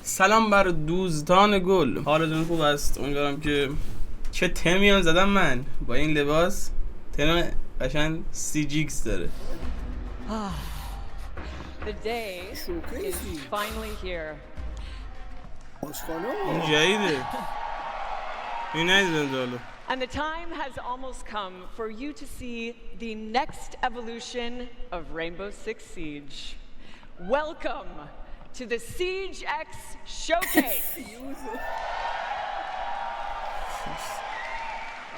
سلام بر دوستان گل، حالتون خوب است؟ امیدوارم که چه تمی هم زدم من با این لباس. تم قشنگ CGX داره. The day is finally here. این جدیده. این ندیدم دالو. And the time has almost come for you to see the next evolution of Rainbow Six Siege. Welcome to the Siege X Showcase.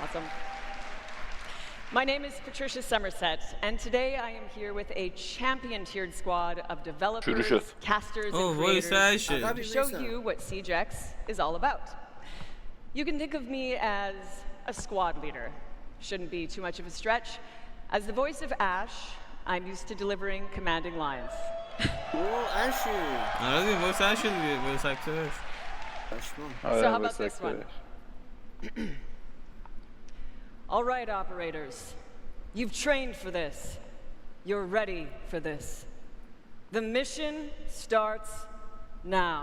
Awesome. My name is Patricia Somerset, and today I am here with a champion-tiered squad of developers, casters, and creators to show you what Siege X is all about. You can think of me as a squad leader. Shouldn't be too much of a stretch. As the voice of Ash, I'm used to delivering commanding lines. So how about this one? All right, operators. You've trained for this. You're ready for this. The mission starts now.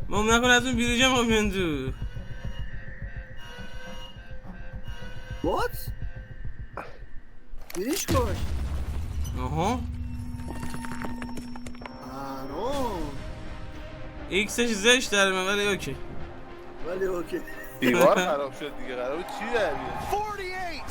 مام نکن از اون بیروجه ما بیان تو. What? بیریش کش. آها. آنو. ایکسش زشت در من ولی اوکی. ولی اوکی. دیوار خراب شد دیگه، قرار بود چی در بیاد؟ 48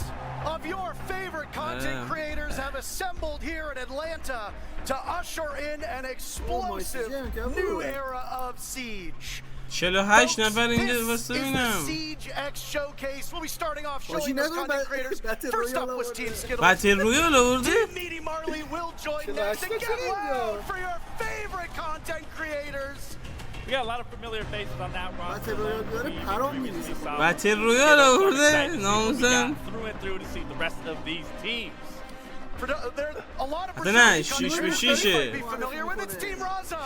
of your favorite content creators have assembled here in Atlanta to usher in an explosive new era of Siege. 48 نفر اینجا واسه ببینم. Siege X Showcase. We'll be starting off showing those content creators. First up was Team Skittles. باتل رویال آورده؟ Team Meaty Marley will join next and get loud for your favorite content creators. We got a lot of familiar faces on that roster. باتل رویال آورده؟ ناموسن. Through and through to see the rest of these teams. نه 6 به 6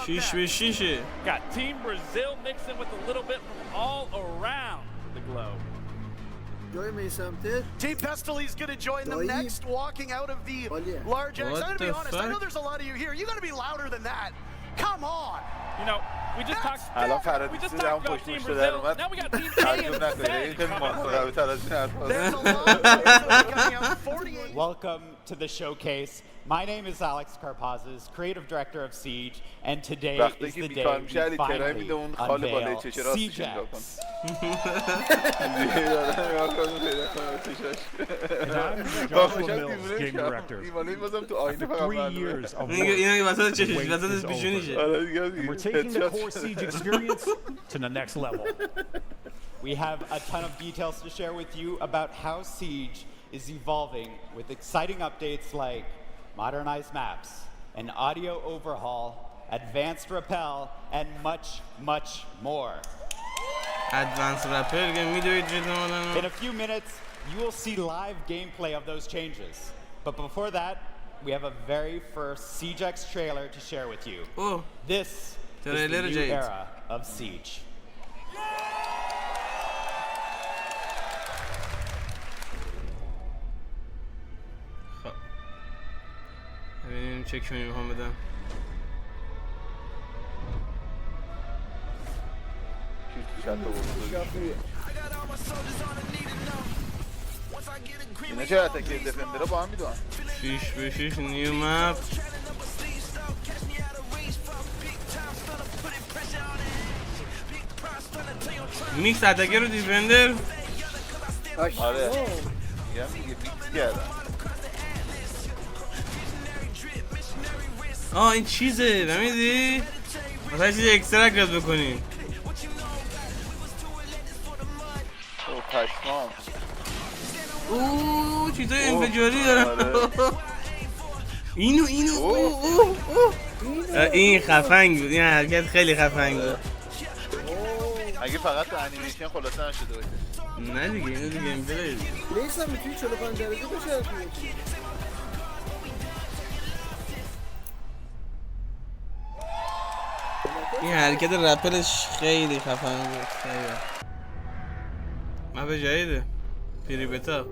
6 به 6 Got Team Brazil mixing with a little bit from all around the globe. Team Pestily is going to join them next, walking out of the large X. I'm going to be honest, I know there's a lot of you here. You got to be louder than that. Come on. You know, we just talked about Team Brazil. Now we got Team There's a lot of coming out. 48. Welcome to the showcase. My name is Alex Karpazis, creative director of Siege, and today is the day we finally unveil Siege X. And I'm Joshua Mills, game director. After 3 years of work, and we're taking the core Siege experience to the next level. We have a ton of details to share with you about how Siege is evolving with exciting updates like modernized maps, an audio overhaul, advanced rappel, and much, much more. Advanced rappel In a few minutes, you will see live gameplay of those changes. But before that, we have a very first Siege X trailer to share with you. This is the new era of Siege. ببینیم چه کمی میخوام بدم. اینا چه اتکی دفندر رو با هم میدونن 6 به 6 نیو مپ. میکس اتکی رو دیفندر. آره میگم دیگه میکس کردن. این چیزه نمیدی؟ مثلا چیز اکسترا گرد بکنیم. پشمام چیزای انفجاری دارم. اینو این خفنگ بود. این حرکت خیلی خفنگ بود. اگه فقط تو انیمیشن خلاصه نشده باشه. نه دیگه اینو دیگه گیم پلی لیسا میتونی 45 درجه بشه. این حرکت رپلش خیلی خفن بود. خیلی مپ جدیده پیری بتا.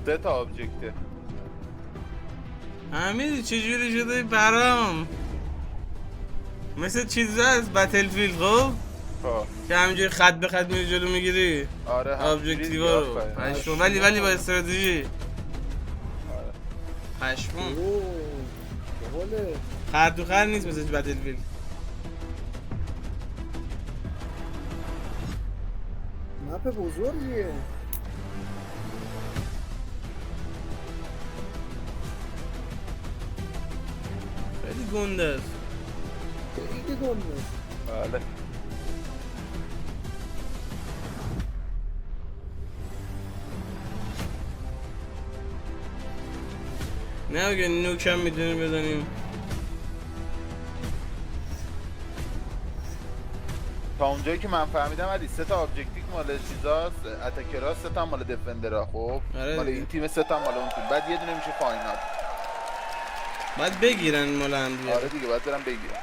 3 تا آبجکته. همین چجوری شده برام مثل چیز هست بتلفیلد خب که همینجوری خط به خط میری جلو میگیری. آره آبجکتیوا رو پشمون ولی با استراتژی. پشمون خر تو خر نیست مثل بتلفیلد. مپ بزرگیه. خیلی گنده است. خیلی گنده است. بله. نه اگه نوک هم میتونیم بزنیم. تا اونجایی که من فهمیدم علی 3 تا ابجکتیو مال چیزاست، اتکرها 3 تا مال دفندرها. خب مال این تیم 3 تا مال اون تیم، بعد یه دونه میشه فاینال. بعد بگیرن مال هم دیگه. آره دیگه باید برن بگیرن.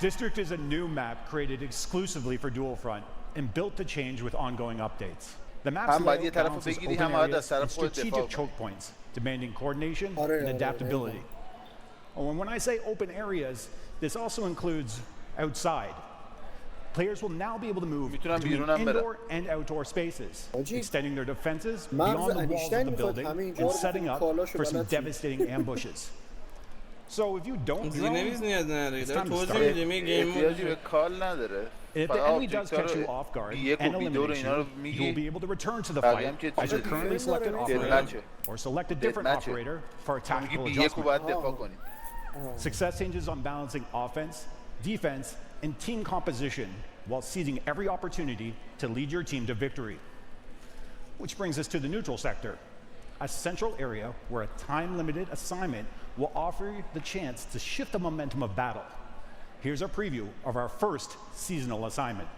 District is a new map created exclusively for Dual Front and built to change with ongoing updates. The map's layout balances open areas and strategic choke points, demanding coordination and adaptability. And when I say open areas, this also includes outside. Players will now be able to move between indoor and outdoor spaces, extending their defenses beyond the walls of the building and setting up for some devastating ambushes. So if you don't drone, it's time to start. If the enemy does catch you off guard and eliminate you, you'll be able to return to the fight as your currently selected operator or select a different operator for a tactical adjustment. Success hinges on balancing offense, defense, and team composition while seizing every opportunity to lead your team to victory. Which brings us to the neutral sector, a central area where a time-limited assignment will offer you the chance to shift the momentum of battle. Here's a preview of our first seasonal assignment.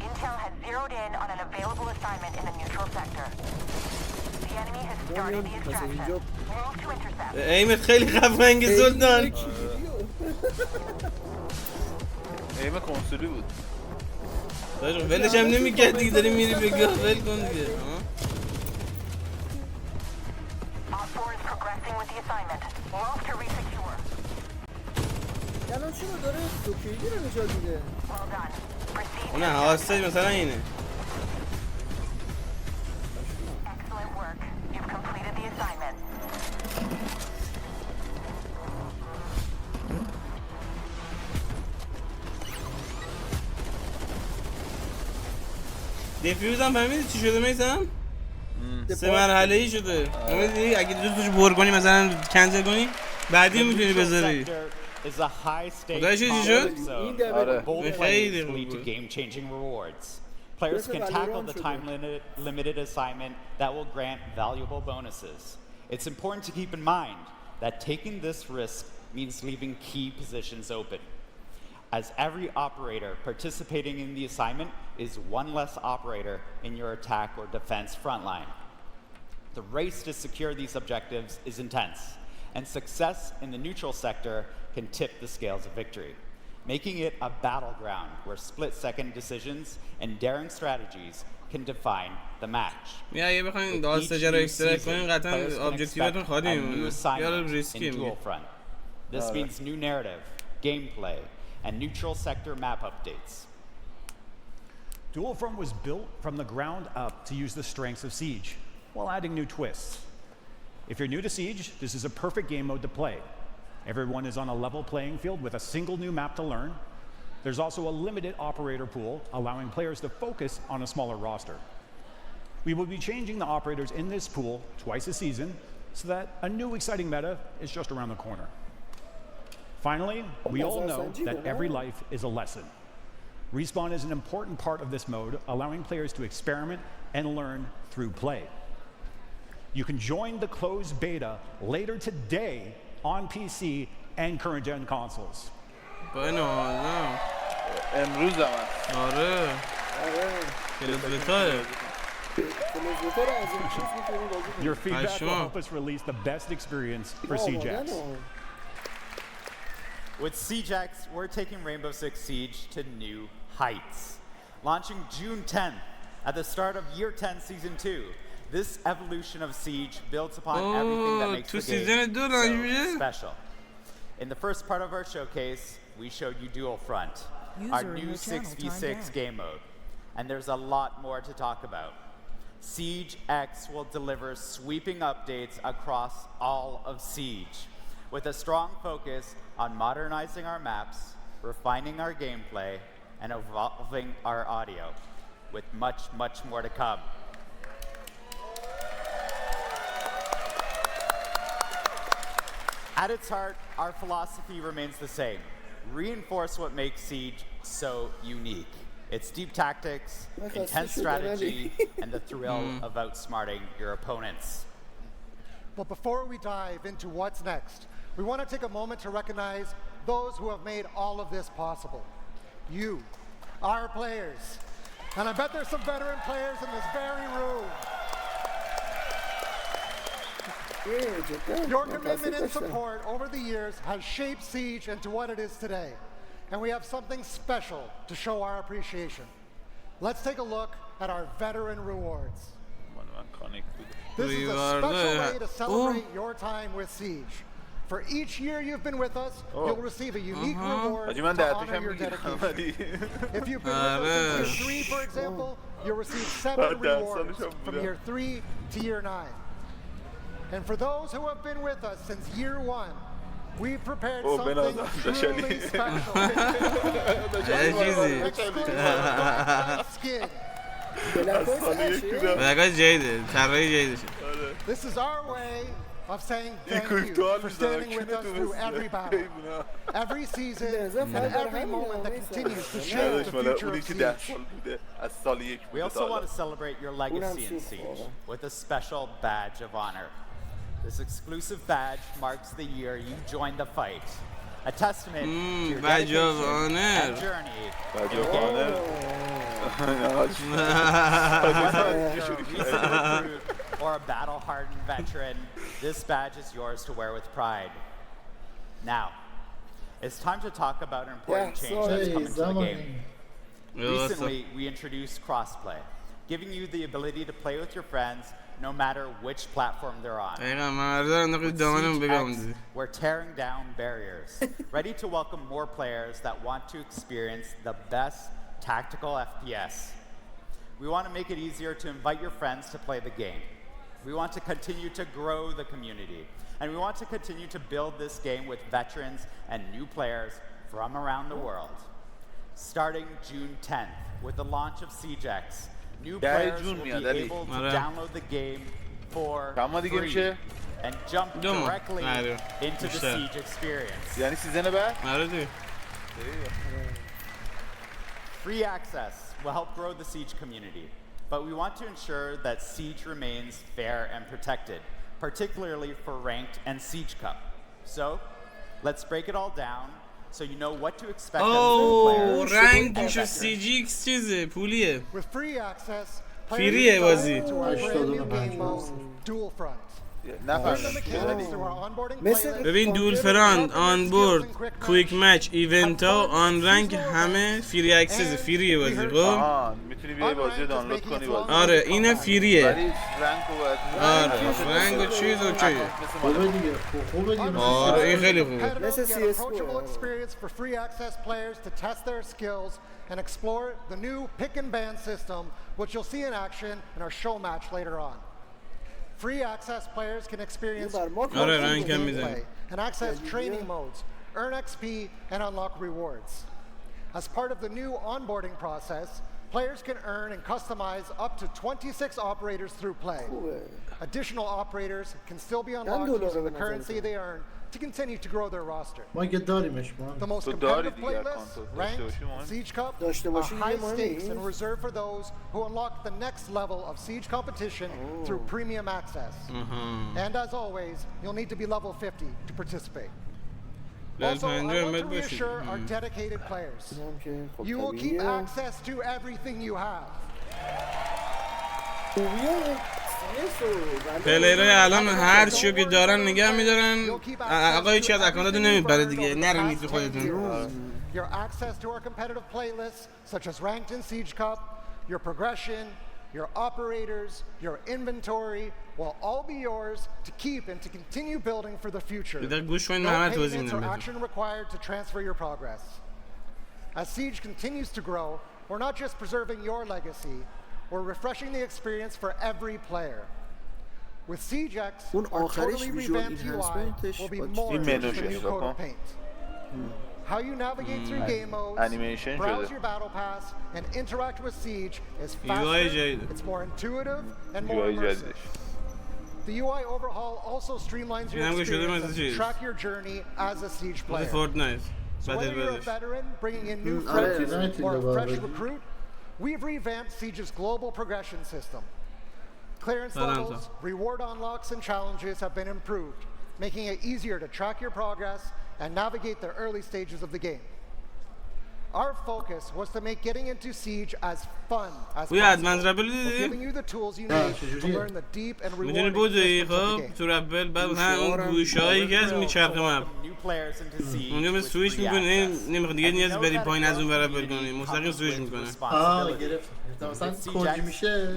Intel has zeroed in on an available assignment in the neutral sector. The enemy has started the extraction. Move to intercept. ایمت خیلی خفنگی سلطان. ایم کنسولی بود. ولش هم نمی‌کرد دیگه داری میری بگاه ول کن دیگه. الان چی رو داره؟ دوکیدی رو نجات میده. نه هاستج مثلا اینه. دیفیوز هم فهمیدی چی شده میسم؟ 3 مرحله ای شده. فهمیدی اگه دوستش بور کنی مثلا کنسل کنی بعدی میتونی بذاری. خدایش چی شد؟ خیلی game-changing rewards. Players can tackle the time-limited assignment that will grant valuable bonuses. It's important to keep in mind that taking this risk means leaving key positions open, as every operator participating in the assignment is one less operator in your attack or defense frontline. The race to secure these objectives is intense, and success in the neutral sector can tip the scales of victory, making it a battleground where split-second decisions and daring strategies can define the match. یه بخواین داستانی رو اکسترکت کنین قطعا ابجکتیوتون خواهیم یا ریسکی dual front. This means new narrative, gameplay, and neutral sector map updates. Dual Front was built from the ground up to use the strengths of Siege, while adding new twists. If you're new to Siege, this is a perfect game mode to play. Everyone is on a level playing field with a single new map to learn. There's also a limited operator pool, allowing players to focus on a smaller roster. We will be changing the operators in this pool twice a season, so that a new exciting meta is just around the corner. Finally, we all know that every life is a lesson. Respawn is an important part of this mode, allowing players to experiment and learn through play. You can join the closed beta later today on PC and current-gen consoles. امروز هم هست. آره. Your feedback will help us release the best experience for CJX. With SiegeX, we're taking Rainbow Six Siege to new heights. Launching June 10th at the start of Year 10 Season 2, this evolution of Siege builds upon everything that makes the game so special. In the first part of our showcase, we showed you Dual Front, our new 6v6 game mode. And there's a lot more to talk about. SiegeX will deliver sweeping updates across all of Siege, with a strong focus on modernizing our maps, refining our gameplay, and evolving our audio, with much, much more to come. At its heart, our philosophy remains the same. Reinforce what makes Siege so unique. Its deep tactics, intense strategy, and the thrill of outsmarting your opponents. But before we dive into what's next, we want to take a moment to recognize those who have made all of this possible. You, our players. And I bet there's some veteran players in this very room. Your commitment and support over the years has shaped Siege into what it is today. And we have something special to show our appreciation. Let's take a look at our veteran rewards. This is a special way to celebrate your time with Siege. For each year you've been with us, you'll receive a unique reward to honor your dedication. If you've been with us since year 3, for example, you'll receive 7 rewards from year 3 to year 9. And for those who have been with us since year 1, we've prepared something truly special. Skin. This is our way of saying thank you for standing with us through every battle, every season, and every moment that continues to shape the future of Siege. We also want to celebrate your legacy in Siege with a special badge of honor. This exclusive badge marks the year you joined the fight. A testament to your dedication and journey. Badge of honor. Or a battle-hardened veteran, this badge is yours to wear with pride. Now, it's time to talk about an important change that's come into the game. Recently, we introduced crossplay, giving you the ability to play with your friends no matter which platform they're on. With SiegeX, we're tearing down barriers, ready to welcome more players that want to experience the best tactical FPS. We want to make it easier to invite your friends to play the game. We want to continue to grow the community, and we want to continue to build this game with veterans and new players from around the world. Starting June 10th, with the launch of SiegeX, new players will be able to download the game for free and jump directly into the Siege experience. Free access will help grow the Siege community, but we want to ensure that Siege remains fair and protected, particularly for Ranked and Siege Cup. So, let's break it all down so you know what to expect as new players. Ranked میشه CGX چیزه پولیه. With free access, فریه بازی. to our brand new game mode, Dual Front. ببین دول فرند آن بورد کویک مچ ایونت ها آن رنگ همه فری اکسس فریه بازی خب میتونی بیای بازی دانلود کنی بازی آره اینه فریه رنگ رنگ و چیز اوکیه آره این خیلی خوبه and explore the new pick and ban system, which you'll see in action in our show match later on. Free access players can experience gameplay and access training modes, earn XP, and unlock rewards. As part of the new onboarding process, players can earn and customize up to 26 operators through play. Additional operators can still be unlocked using the currency they earn to continue to grow their roster. The most competitive playlists, ranked, Siege Cup, are high stakes and reserved for those who unlock the next level of Siege competition through premium access. And as always, you'll need to be level 50 to participate. Also, I want to reassure our dedicated players, you will keep access to everything you have. پلیرهای الان هر چیو که دارن نگه میدارن. آقا هیچی از اکانتاتون نمیبره دیگه، نرمید تو خودتون. Your access to our competitive playlists, such as Ranked in Siege Cup, your progression, your operators, your inventory, will all be yours to keep and to continue building for the future. No payments or action required to transfer your progress. As Siege continues to grow, we're not just preserving your legacy, we're refreshing the experience for every player. With Siege X, our totally revamped UI will be more than just a new coat of paint. How you navigate through game modes, browse your battle pass, and interact with Siege is faster, it's more intuitive, and more immersive. The UI overhaul also streamlines your experience and track your journey as a Siege player. So whether you're a veteran bringing in new friends or a fresh recruit, we've revamped Siege's global progression system. Clearance levels, reward unlocks, and challenges have been improved, making it easier to track your progress and navigate the early stages of the game. Our focus was to make getting into Siege as fun as possible, giving you the tools you need to learn the deep and rewarding systems of the game. تو ربل بعد اون گوشه‌ای که از میچرخه مپ اونجا به سویچ میکنه، نمیخواد دیگه نیاز بری پایین از اون ور ربل کنی، مستقیم سویچ میکنه. گرفت. مثلا کنجی میشه.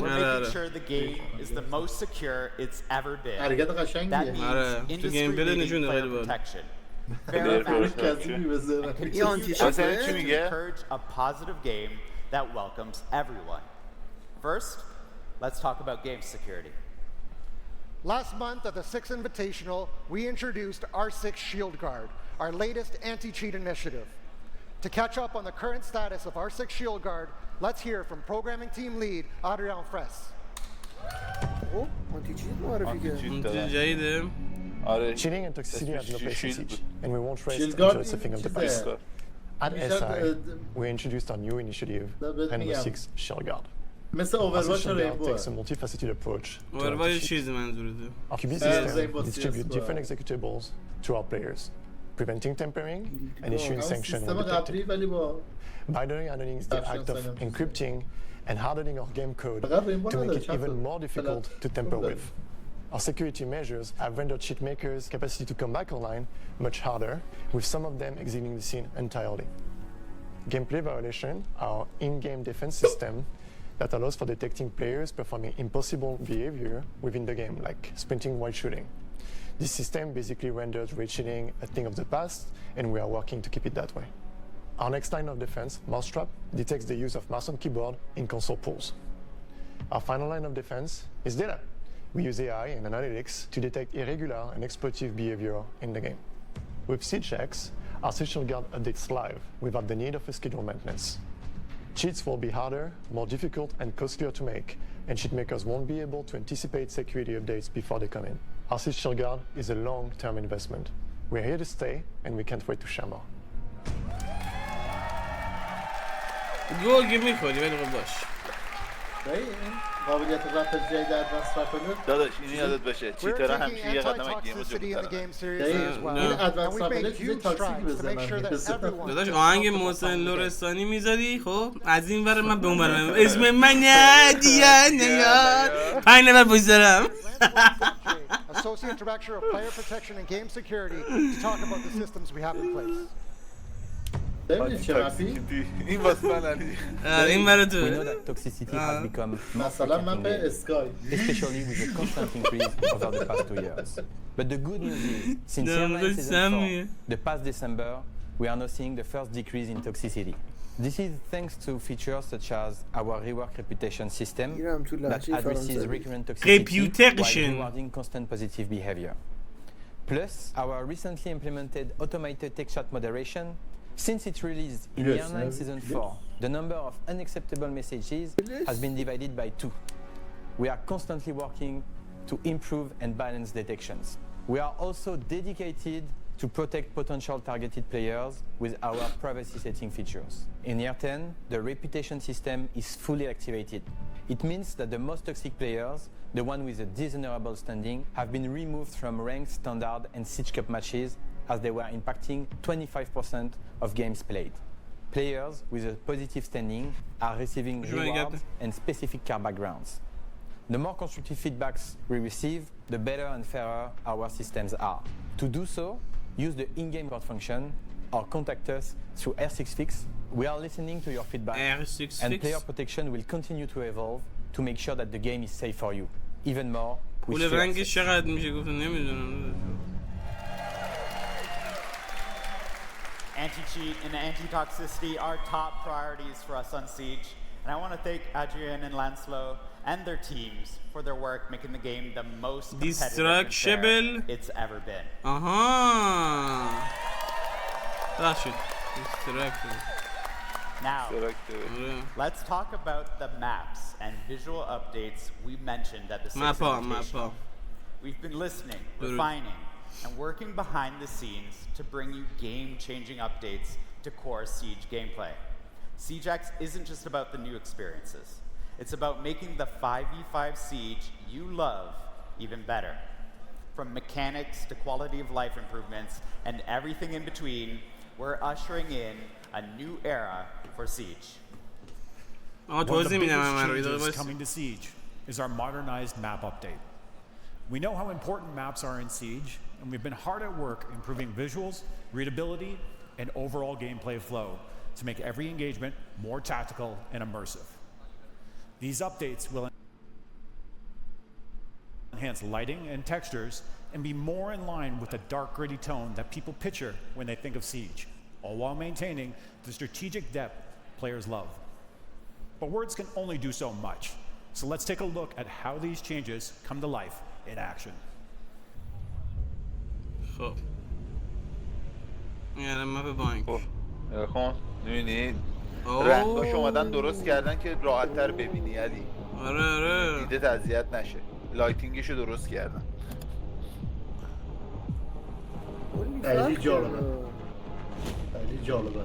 حرکت قشنگیه. آره تو گیم پلی نشونه خیلی باحال. Encourage a positive game that welcomes everyone. First, let's talk about game security. Last month at the Six Invitational, we introduced R6 Shield Guard, our latest anti-cheat initiative. To catch up on the current status of R6 Shield Guard, let's hear from programming team lead Adrian Fress. Oh, anti-cheat معرفی کرد. جدیده. Cheating and toxicity have no place in Siege, and we won't rest until it's a thing of the past. At SI, we introduced our new initiative, Reinbou Six Shield Guard. Our Shield Guard takes a multifaceted approach to our QB system distributes different executables to our players, preventing tampering and issuing sanctions when detected. Binary handling is the act of encrypting and hardening our game code to make it even more difficult to tamper with. Our security measures have rendered cheat makers' capacity to come back online much harder, with some of them exiting the scene entirely. Gameplay Violation, our in-game defense system that allows for detecting players performing impossible behavior within the game, like sprinting while shooting. This system basically renders raid cheating a thing of the past, and we are working to keep it that way. Our next line of defense, Mousetrap, detects the use of mouse on keyboard in console pools. Our final line of defense is data. We use AI and analytics to detect irregular and exploitative behavior in the game. With Siege X, our Shield Guard updates live without the need of a scheduled maintenance. Cheats will be harder, more difficult, and costlier to make, and cheat makers won't be able to anticipate security updates before they come in. Our Shield Guard is a long-term investment. We're here to stay, and we can't wait to share more. گل که میخوری ولی باش. قابلیت رپل جدید در ادوانس رپل داداش اینو یادت باشه چیترها همیشه یه قدم گیمو جلوترن. این ادوانس رپل چیز تاکسیک بزنن. داداش آهنگ محسن لرستانی میذاری خب از این ور من به اون ور اسم من نمیاد 5 نفر پشت دارم. Associate Director of Player Protection and Game Security to talk about the systems we have in place. ببینید چه رفی؟ این واسه من علی. این برای تو. We know that toxicity has become مثلا من به اسکای. Especially with the constant increase over the past 2 years. But the good news is, since season 4, the past December, we are now seeing the first decrease in toxicity. This is thanks to features such as our rework reputation system that addresses recurrent toxicity while rewarding constant positive behavior. Plus, our recently implemented automated text chat moderation. Since its release in Year 9 Season 4, the number of unacceptable messages has been divided by 2. We are constantly working to improve and balance detections. We are also dedicated to protect potential targeted players with our privacy setting features. In Year 10, the reputation system is fully activated. It means that the most toxic players, the one with a dishonorable standing, have been removed from ranked, standard, and Siege Cup matches as they were impacting 25% of games played. Players with a positive standing are receiving rewards and specific car backgrounds. The more constructive feedbacks we receive, the better and fairer our systems are. To do so, use the in-game report function or contact us through R6Fix. We are listening to your feedback, and player protection will continue to evolve to make sure that the game is safe for you. Even more, with fair Anti-cheat and anti-toxicity are top priorities for us on Siege, and I want to thank Adrian and Lancelot and their teams for their work making the game the most Destructible it's ever been. Destructible. Now, let's talk about the maps and visual updates we mentioned at the Six Invitational. We've been listening, refining, and working behind the scenes to bring you game-changing updates to core Siege gameplay. SiegeX isn't just about the new experiences. It's about making the 5v5 Siege you love even better. From mechanics to quality of life improvements and everything in between, we're ushering in a new era for Siege. One of the biggest changes coming to Siege is our modernized map update. We know how important maps are in Siege, and we've been hard at work improving visuals, readability, and overall gameplay flow to make every engagement more tactical and immersive. These updates will enhance lighting and textures and be more in line with the dark, gritty tone that people picture when they think of Siege, all while maintaining the strategic depth players love. But words can only do so much, so let's take a look at how these changes come to life in action. خب این الان مپ بانک خب می‌بینی رنگاش اومدن درست کردن که راحت‌تر ببینی علی. آره دیده اذیت نشه. لایتینگشو درست کردن. خیلی جالبه. خیلی جالبه.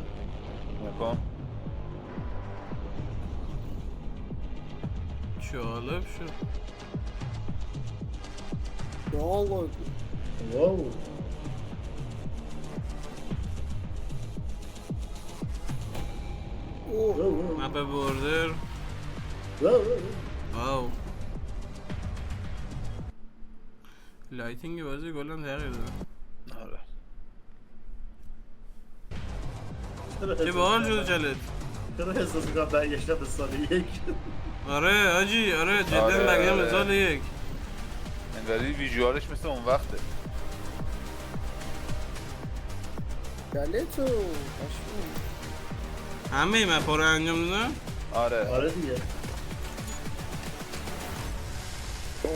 نکن. جالب شد. واو. واو. مپ بوردر. واو. لایتینگ بازی کلا تغییر داد. آره. چه باحال شد جلد. چرا احساس می‌کنم برگشتم به سال 1. آره آجی آره جدا برگشتم به سال 1. انگاری ویژوالش مثل اون وقته. جلتو همه مپا رو انجام دادن؟ آره دیگه.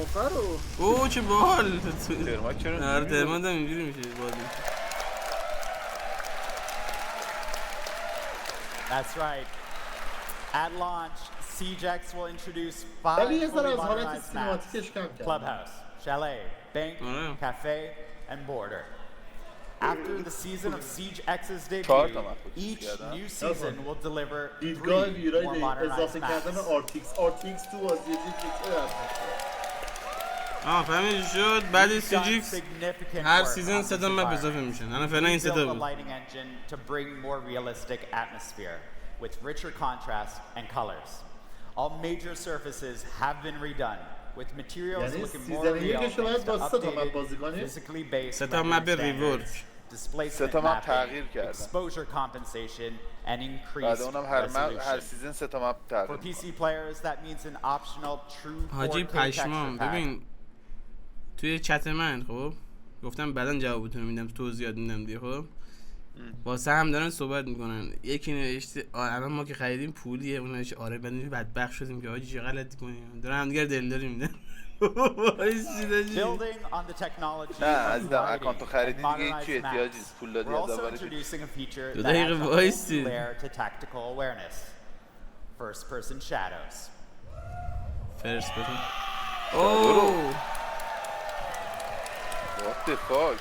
آخر رو اوه چه باحال. ترماک چرا؟ آره ترماک هم اینجوری میشه بازی. That's right. At launch, SiegeX will introduce 5 fully modernized maps: Clubhouse, Chalet, Bank, Cafe, and Border. After the season of Siege X's debut, each new season will deliver 3 more modernized maps. RTX 2 was فهمید شد بعد سیجیکس هر سیزن 3 تا مپ اضافه میشن. الان فعلا این 3 تا بود. lighting engine to bring more realistic atmosphere with richer contrast and colors. All major surfaces have been redone with materials looking more real thanks to updated physically based standards, displacement mapping, exposure compensation, and increased resolution. For PC players, that means an optional true 4K texture pack. توی چت من خب گفتم بعداً جوابتون رو میدم توضیحات میدم دیگه. خب واسه هم دارن صحبت میکنن. یکی نوشته الان ما که خریدیم پولیه، اون نوشته آره بعد بدبخت شدیم که آجی چه غلطی کنیم. دارن هم دیگه دلداری میدن. نه عزیزم اکانت رو خریدی دیگه این چی احتیاجی پول دادی از اول. 2 دقیقه وایسی. First person shadows. First person. Oh. What the fuck?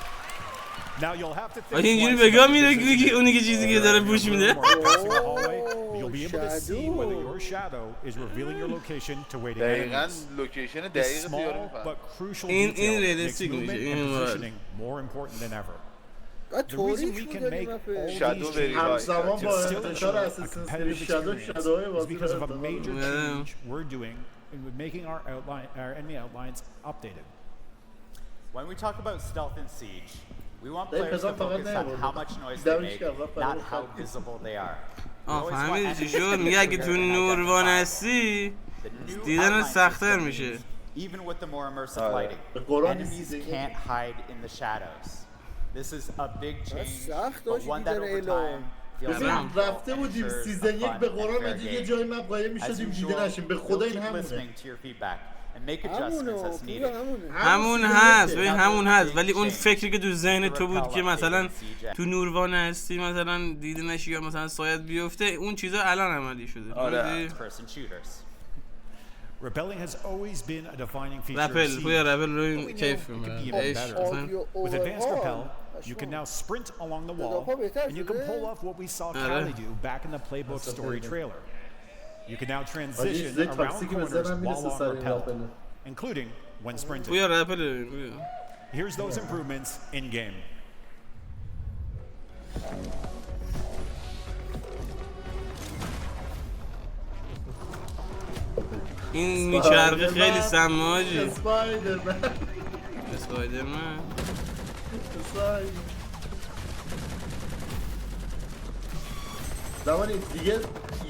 Now you'll have to think. اینجوری بگم میره اونی که چیزی که داره پوش میده. You'll be able to see whether your shadow is revealing your location to waiting دقیقاً enemies. لوکیشن دقیق دیار But crucial این detail makes realistic movement میشه. and positioning more important than ever. The reason we can make all these changes همزمان با still انتشار ensure a اساسن competitive کریدشادوهای experience is بازی because of a major change we're doing and with making our enemy outlines updated. When we talk about stealth in Siege, we want players to focus on how much noise they make, not how visible they are. فهمیدی چی شد؟ میگه اگه تو نوروان هستی دیدن سخت‌تر میشه. Even with the more immersive lighting, enemies can't hide in the shadows. This is a big change, but one that over time رفته بودیم سیزن 1 به قرآن مجید یه جایی من قایم میشدیم دیده نشیم به خدا این همونه. همون هست ببین همون هست ولی اون فکری که تو ذهن تو بود که مثلا تو نوروان هستی مثلا دیده نشی یا مثلا سایت بیفته اون چیزا الان عملی شده. آره. Rappelling has always been a defining feature of Siege. With advanced rappel, you can now sprint along the wall, and you can pull off what we saw Cali do back in the playbook story trailer. You can now transition around corners while on rappel, including when sprinting. Here's those improvements in-game. این میچرخه خیلی سماجی. اسپایدرمن زمانی دیگه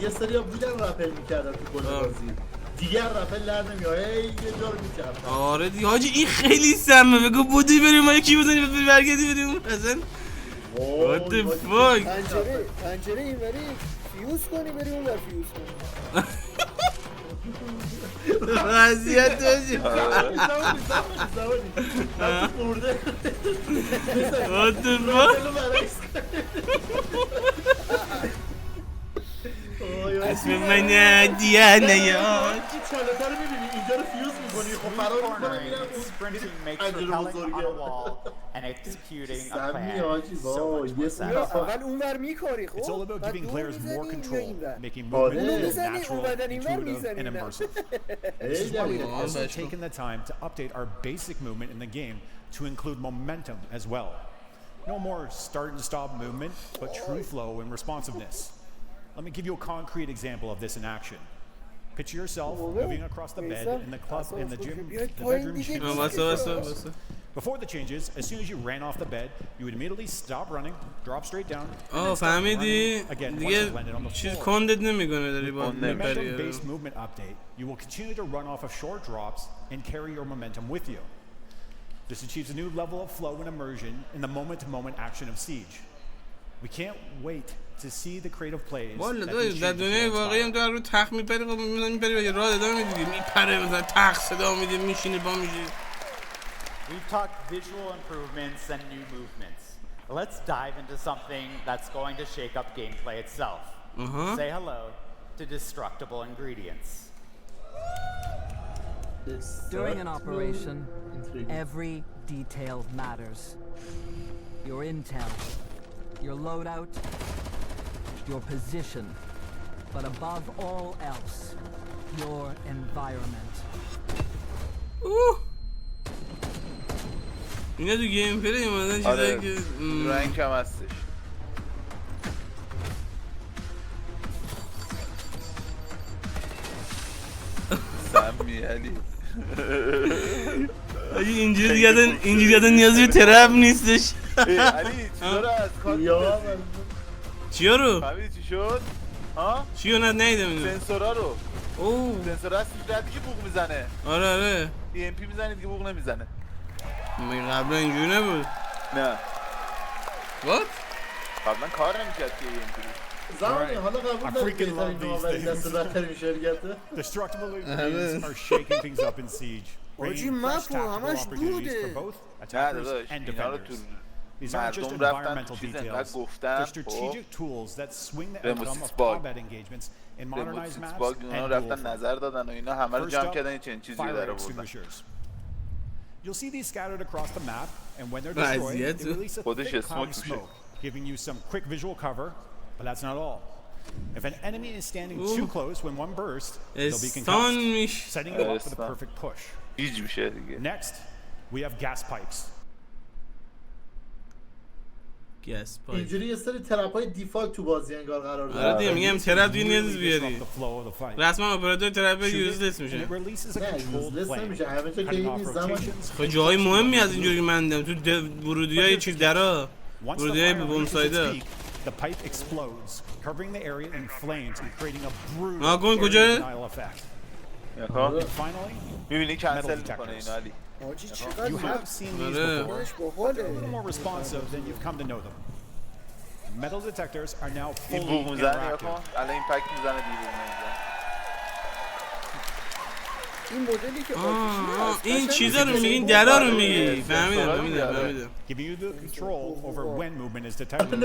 یه سری ها بودن رپل میکردن تو کل بازی دیگه رپل لر نمیاد یه جا رو میکردن. آره دیگه حاجی این خیلی سمه بگو بودی بریم ما یکی بزنیم برگردی بریم اصلا what the fuck پنجره این وری فیوز کنی بریم اون ور فیوز کنی وضعیت داشتی زمانی خورده what the fuck اسم من دیانه یا چالتا رو میبینی اینجا رو فیوز میکنی خب فرار میکنه میرم اول اون ور میکاری خب It's all about giving players more control, making movement natural, intuitive, and immersive. This is why we've also taken the time to update our basic movement in the game to include momentum as well. No more start and stop movement, but true flow and responsiveness. Let me give you a concrete example of this in action. Picture yourself moving across the bed in the club, in the gym, the bedroom gym. Before the changes, as soon as you ran off the bed, you would immediately stop running, drop straight down. Oh, فهمیدی؟ دیگه چیز کندت نمیکنه داری با momentum-based movement update. You will continue to run off of short drops and carry your momentum with you. This achieves a new level of flow and immersion in the moment-to-moment action of Siege. We can't wait to see the creative plays. والا در دنیای واقعی هم تو رو تخت میپری خب میپری و راه ادامه میدی میپره مثلا تخت صدا میده میشینه با میشه. We've talked visual improvements and new movements. Let's dive into something that's going to shake up gameplay itself. Say hello to Destructible ingredients. During an operation, every detail matters. Your intel, your loadout, your position, but above all else, your environment. اینا تو گیم پلی اومدن چیزایی که رنگ هم هستش. سمی علی اینجوری یادن نیازی به ترپ نیستش. علی چطور از کار چیا رو؟ فهمیدی چی شد؟ ها؟ چیو ندیدم اینو سنسورا رو. سنسورا هست دیگه بوق میزنه. آره EMP میزنه دیگه بوق نمیزنه. من قبلا اینجوری نبود. نه. What؟ قبلا کار نمیکرد که EMP. زمانی حالا قبول دارید بهترین نوآوری دست بدترین شرکته. Destructible ingredients are shaking things up in Siege. آجی مپو همش دوده. نه داداش اینا رو تو These aren't just environmental details. They're strategic tools that swing the outcome of combat engagements in modernized maps and You'll see these scattered across the map, and when they're destroyed, they release a thick cloud of smoke, giving you some quick visual cover, but that's not all. If an enemy is standing too close when one bursts, they'll be concussed, setting you up for the perfect push. Next, we have gas pipes. اینجوری یه سری ترپ‌های دیفالت تو بازی انگار قرار داره. آره دیگه میگم ترپ دیگه نیاز بیاری. رسما اپراتور ترپ یوزلس میشه. نه یوزلس نمیشه. همه جا که این زمان خب جای مهمی از اینجوری مندم تو ورودیای چیز درا ورودیای بوم سایدا. The pipe explodes, covering the area in flames and creating a brutal area effect. Finally, می‌بینی کنسل می‌کنه این علی. You have seen these before, but they're a little more responsive than you've come to know them. Metal detectors are now fully interactive. الان این پک میزنه بیرون. این مدلی که این چیزا رو میگی این درا رو میگی فهمیدم Giving you the control over when movement is detected.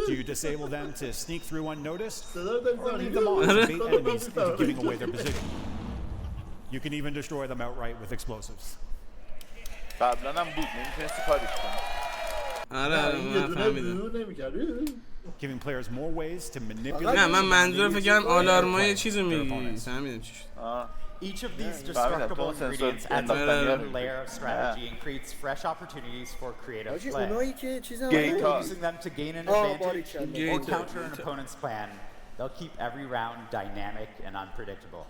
Do you disable them to sneak through unnoticed, or leave them on to bait enemies into giving away their position? You can even destroy them outright with explosives. قبلا هم بود نمیتونستی کاریش کنی. من فهمیدم. Giving players more ways to manipulate. نه من منظورم فکر کنم آلارمای چیزو میگی فهمیدم چی Each of these destructible ingredients adds a new layer of strategy and creates fresh opportunities for creative play. Using them to gain an advantage or counter an opponent's plan, they'll keep every round dynamic and unpredictable.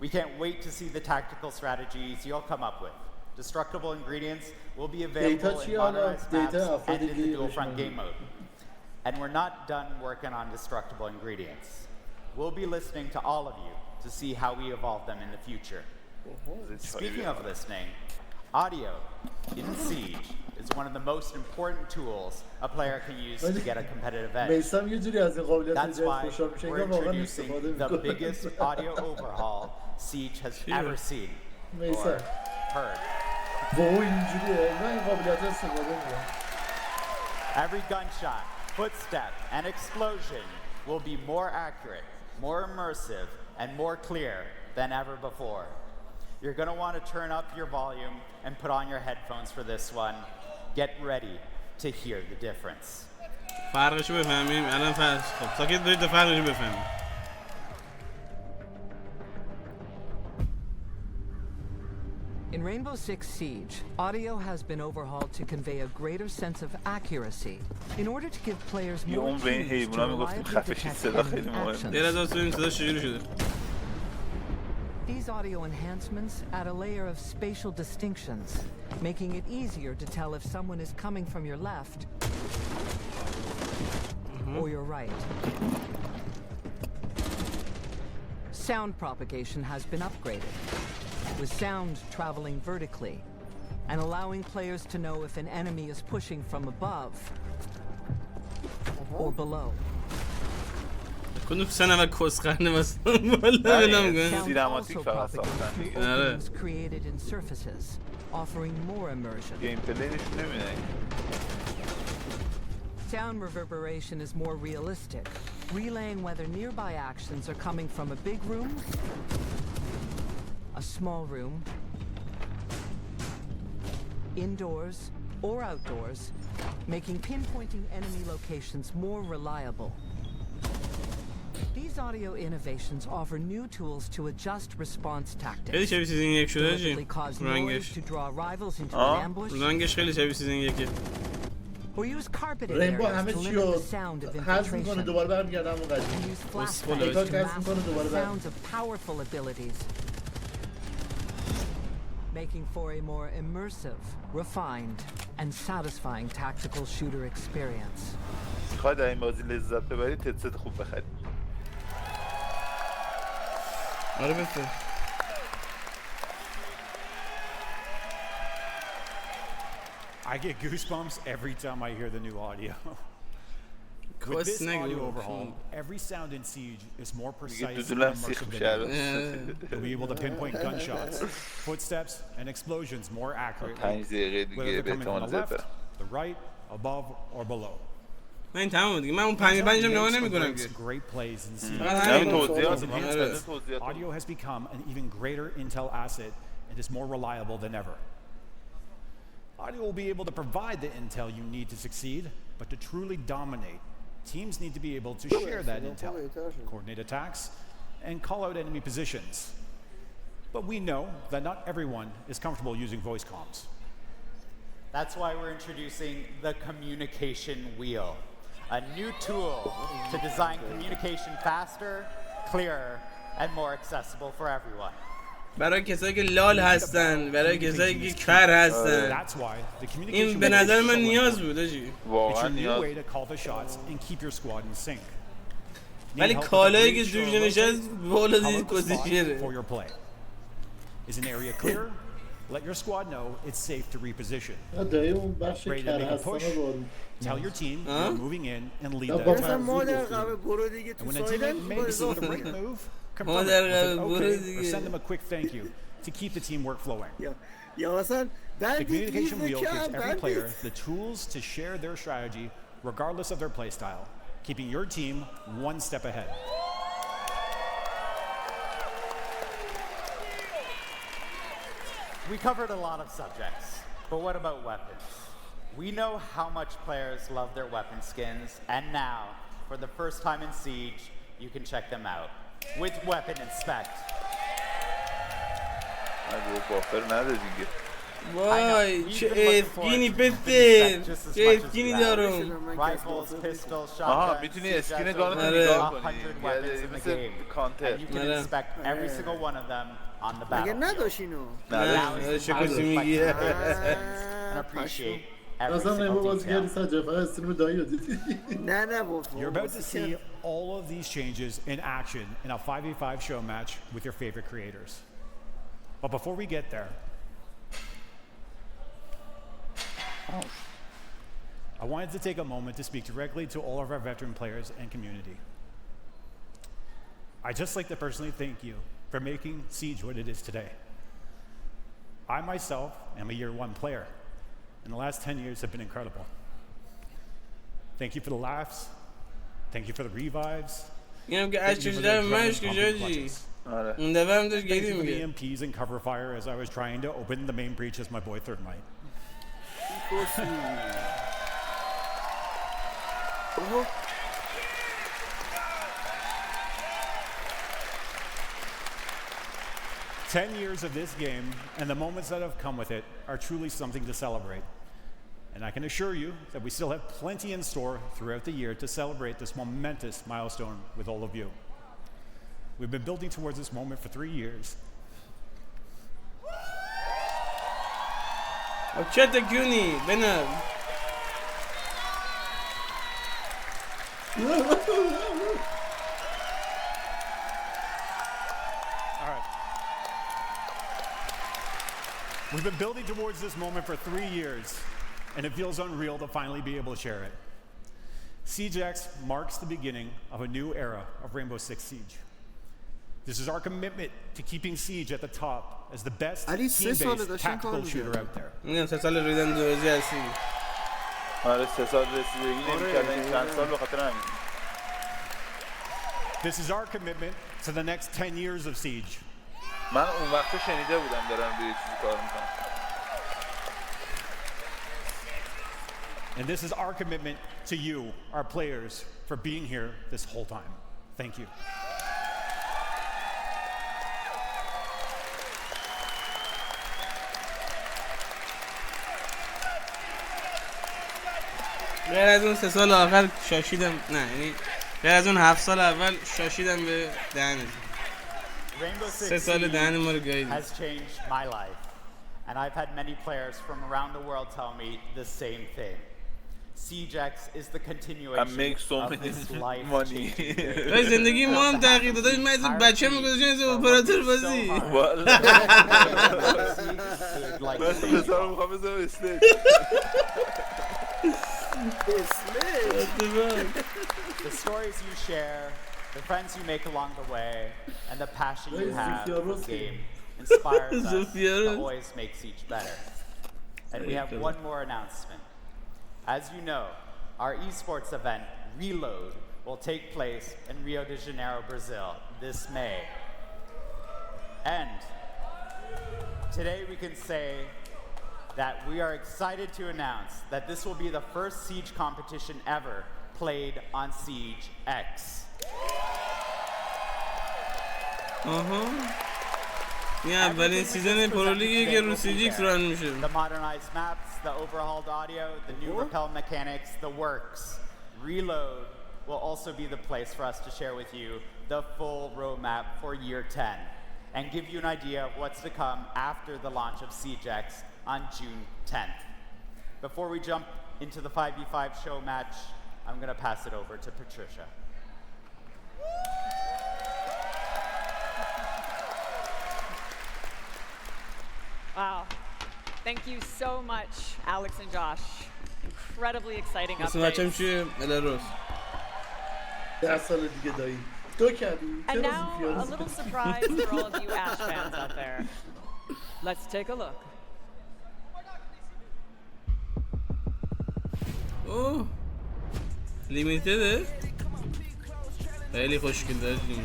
We can't wait to see the tactical strategies you'll come up with. Destructible ingredients will be available in modernized maps and in the dual front game mode. And we're not done working on destructible ingredients. We'll be listening to all of you to see how we evolve them in the future. Speaking of listening, audio in Siege is one of the most important tools a player can use to get a competitive edge. That's why we're introducing the biggest audio overhaul Siege has ever seen or heard. Every gunshot, footstep, and explosion will be more accurate, more immersive, and more clear than ever before. You're going to want to turn up your volume and put on your headphones for this one. Get ready to hear the difference. فرقشو بفهمیم الان خب ساکت برید تا فرقشو بفهمیم. In Rainbow Six Siege, audio has been overhauled to convey a greater sense of accuracy in order to give players more cues to reliably detect enemy actions. These audio enhancements add a layer of spatial distinctions, making it easier to tell if someone is coming from your left or your right. Sound propagation has been upgraded, with sound traveling vertically and allowing players to know if an enemy is pushing from above or below. Sound also created in surfaces, offering more immersion. Sound reverberation is more realistic, relaying whether nearby actions are coming from a big room, a small room, indoors or outdoors, making pinpointing enemy locations more reliable. These audio innovations offer new tools to adjust response tactics, deliberately cause noise to draw rivals into an ambush, or use carpeted areas to limit the sound of infiltration, and use flashbangs to mask sounds of powerful abilities, making for a more immersive, refined, and satisfying tactical shooter experience. خواهد این بازی لذت ببرید هدست خوب بخرید. آره بسه. I get goosebumps every time I hear the new audio. With this audio overhaul, every sound in Siege is more precise and immersive than ever. You'll be able to pinpoint gunshots, footsteps, and explosions more accurately, whether they're coming from the left, the right, above, or below. من تمام دیگه من اون 5 نگاه نمی‌کنم که great plays in Siege. Audio has become an even greater intel asset and is more reliable than ever. Audio will be able to provide the intel you need to succeed, but to truly dominate, teams need to be able to share that intel, coordinate attacks, and call out enemy positions. But we know that not everyone is comfortable using voice comms. That's why we're introducing the communication wheel, a new tool to design communication faster, clearer, and more accessible for everyone. برای کسایی که لال هستن، برای کسایی که کر هستن، این به نظر من نیاز بود آجی. واقعا نیاز. ولی کالایی که توش نشست بالا دید پوزیشنه. Is an area clear? Let your squad know it's safe to reposition. Ready to make a push? Tell your team you're moving in and lead that time. And when a teammate makes the right move, confirm it with an okay or send them a quick thank you to keep the teamwork flowing. The communication wheel gives every player the tools to share their strategy regardless of their play style, keeping your team one step ahead. We covered a lot of subjects, but what about weapons? We know how much players love their weapon skins, and now, for the first time in Siege, you can check them out with Weapon Inspect. وای چه اسکینی پستر، چه اسکینی دارم. Rifles, pistols, shotguns, آها میتونی اسکین گانت نگاه کنی. مثل کانتر. And you can inspect every single one of them on the battlefield. مگه نداشت اینو؟ نه چه کسی میگه. And appreciate every single detail. You're about to see all of these changes in action in a 5v5 show match with your favorite creators. But before we get there, I wanted to take a moment to speak directly to all of our veteran players and community. I'd just like to personally thank you for making Siege what it is today. I myself am a year one player, and the last 10 years have been incredible. Thank you for the laughs, thank you for the revives, thank you for the pumping clutches. Thank you for the EMPs and cover fire as I was trying to open the main breach as my boy Thermite. 10 years of this game and the moments that have come with it are truly something to celebrate. And I can assure you that we still have plenty in store throughout the year to celebrate this momentous milestone with all of you. We've been building towards this moment for 3 years. We've been building towards this moment for 3 years, and it feels unreal to finally be able to share it. Siege X marks the beginning of a new era of Rainbow Six Siege. This is our commitment to keeping Siege at the top as the best team-based tactical shooter out there. This is our commitment to the next 10 years of Siege. من اون وقت شنیده بودم دارن روی چیزی کار میکنن. And this is our commitment to you, our players, for being here this whole time. Thank you. غیر از اون 3 سال آخر شاشیدم، نه یعنی غیر از اون 7 سال اول شاشیدم به دهنش. Rainbow Six Siege has changed my life, and I've had many players from around the world tell me the same thing. Siege X is the continuation of this life-changing. زندگی ما هم تغییر داد. من از بچه میگذاشتم از اپراتور بازی. بس بذارم میخوام بذارم اسنیک. The stories you share, the friends you make along the way, and the passion you have for the game inspires us to always make Siege better. And we have one more announcement. As you know, our esports event, Reload, will take place in Rio de Janeiro, Brazil, this May. And today we can say that we are excited to announce that this will be the first Siege competition ever played on Siege X. این اولین سیزن پرولیگی که رو CGX ران میشه. The modernized maps, the overhauled audio, the new rappel mechanics, the works. Reload will also be the place for us to share with you the full roadmap for year 10 and give you an idea of what's to come after the launch of CGX on June 10th. Before we jump into the 5v5 show match, I'm going to pass it over to Patricia. Wow. Thank you so much, Alex and Josh. Incredibly exciting updates. And now, a little surprise for all of you Ash fans out there. Let's take a look. اوه لیمیتده خیلی خوشگل داره دیگه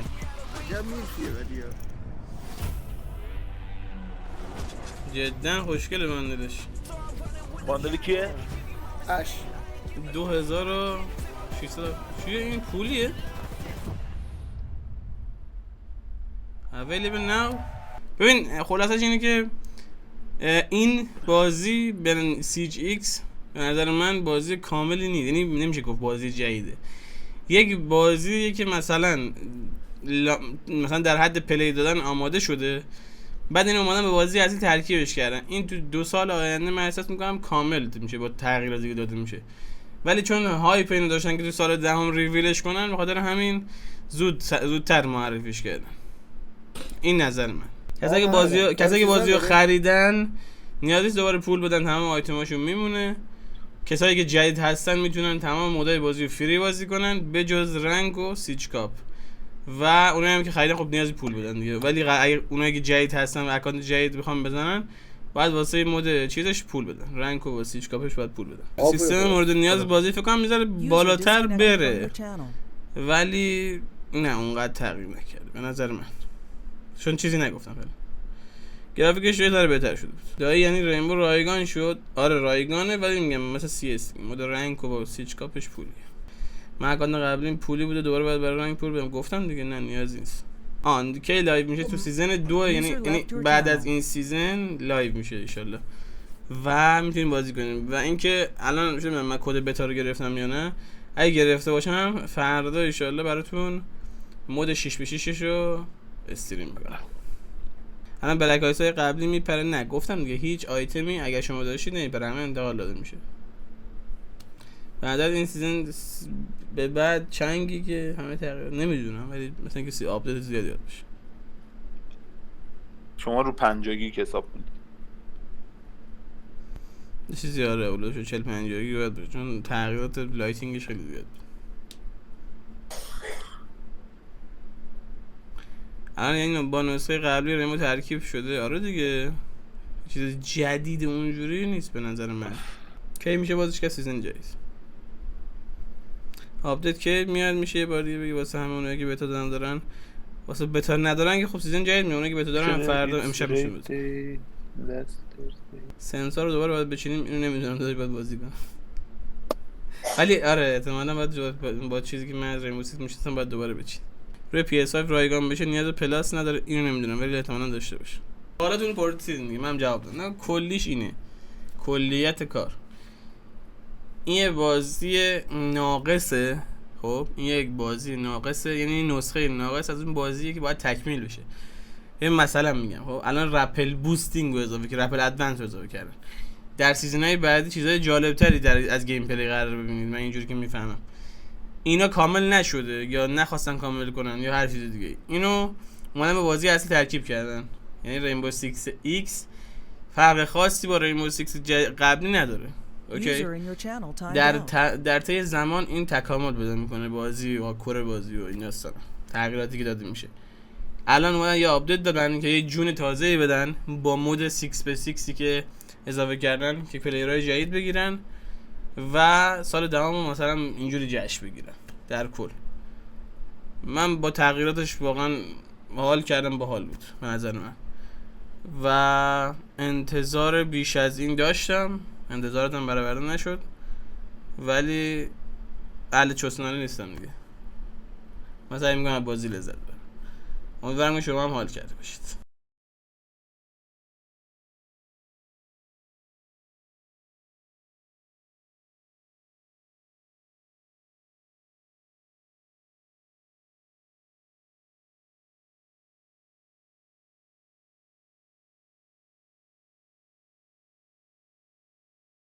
جدا خوشگله باندلش. باندل کیه؟ اش 2600 چیه این پولیه؟ available now. ببین خلاصش اینه که این بازی به CGX به نظر من بازی کاملی نیست، یعنی نمیشه گفت بازی جدیده، یک بازیه که مثلا در حد پلی دادن آماده شده، بعد این اومدن به بازی اصلی ترکیبش کردن. این تو 2 سال آینده من احساس میکنم کامل میشه با تغییراتی که داده میشه، ولی چون هایپ اینو داشتن که تو سال دهم ریویلش کنن، به خاطر همین زودتر معرفیش کردن. این نظر من. کسایی که بازیو خریدن نیازی نیست دوباره پول بدن، تمام آیتماشون میمونه. کسایی که جدید هستن میتونن تمام مودای بازی رو فری بازی کنن به جز رنگ و سیج کاپ، و اونایی هم که خریدن خب نیازی پول بدن دیگه. ولی اگه اونایی که جدید هستن و اکانت جدید بخوام بزنن، بعد واسه مود چیزش پول بدن، رنگ و سیج کاپش باید پول بدن. سیستم مورد نیاز بازی فکر کنم میذاره بالاتر بره، ولی نه اونقدر تغییر نکرده به نظر من، چون چیزی نگفتم فعلا. گرافیکش یه ذره بهتر شده بود. دایی یعنی رینبو رایگان شد. آره رایگانه، ولی میگم مثلا CS مود رنگ و سیج کاپش پولیه. من اکانت قبلی پولی بوده، دوباره باید برای رنگ پول بدم. گفتم دیگه نه نیازی نیست. کی لایو میشه؟ تو سیزن 2، یعنی بعد از این سیزن لایو میشه ان شاءالله و میتونیم بازی کنیم. و اینکه الان میشه من کد بتا رو گرفتم یا نه، اگه گرفته باشم فردا ان شاءالله براتون مود 6x6 رو استریم میکنم. الان بلک آیسای قبلی میپره، نه گفتم دیگه هیچ آیتمی اگه شما داشتید نمیپره، همه انتقال داده میشه. بعد از این سیزن به بعد چنگی که همه تغییر نمیدونم، ولی مثلا که آپدیت زیادی یاد بشه. شما رو 50 گیگ حساب کنید. یه چیزی آره اولش 40 50 گیگ باید بشه، چون تغییرات لایتینگش خیلی زیاد. الان یعنی با نسخه قبلی رینبو ترکیب شده. آره دیگه چیز جدید اونجوری نیست به نظر من. کی میشه بازش که سیزن جدید آپدیت که میاد میشه یه باری بگی واسه همه اونایی که بتا دارن، واسه بتا ندارن که خب سیزن جدید میاد، اونایی که بتا دارن فردا امشب میشه بازی. سنسور رو دوباره باید بچینیم، اینو نمیدونم داداش باید بازی کنم. ولی آره احتمالاً باید با چیزی که من از رینبو سیکس میشستم باید دوباره بچینم. روی PS5 رایگان بشه، نیاز پلاس نداره، اینو نمیدونم ولی احتمالاً داشته باشه. حالتون پرسیدین دیگه، منم جواب دادم. نه کلیش اینه، کلیت کار این یه بازی ناقصه. خب این یک بازی ناقصه، یعنی نسخه ناقص از اون بازیه که باید تکمیل بشه. این مثلا میگم خب الان رپل بوستینگ رو اضافه که رپل ادوانس رو اضافه کردن، در سیزن‌های بعدی چیزای جالب‌تری از گیم پلی قرار ببینید. من اینجوری که میفهمم اینا کامل نشده یا نخواستن کامل کنن یا هر چیز دیگه، اینو اومدن به بازی اصلی ترکیب کردن. یعنی رینبو سیکس ایکس فرق خاصی با رینبو سیکس قبلی نداره. اوکی در طی زمان این تکامل پیدا میکنه بازی و کور بازی و این داستان تغییراتی که داده میشه. الان اومدن یه آپدیت دادن که یه جون تازه‌ای بدن با مود 6x6 که اضافه کردن که پلیرهای جدید بگیرن و سال دهم مثلا اینجوری جشن بگیرن. در کل من با تغییراتش واقعا حال کردم، باحال بود به نظر من و انتظار بیش از این داشتم. انتظاراتم برآورده نشد، ولی اهل چسناله نیستم دیگه. من سعی میکنم بازی لذت ببرم. امیدوارم که شما هم حال کرده باشید.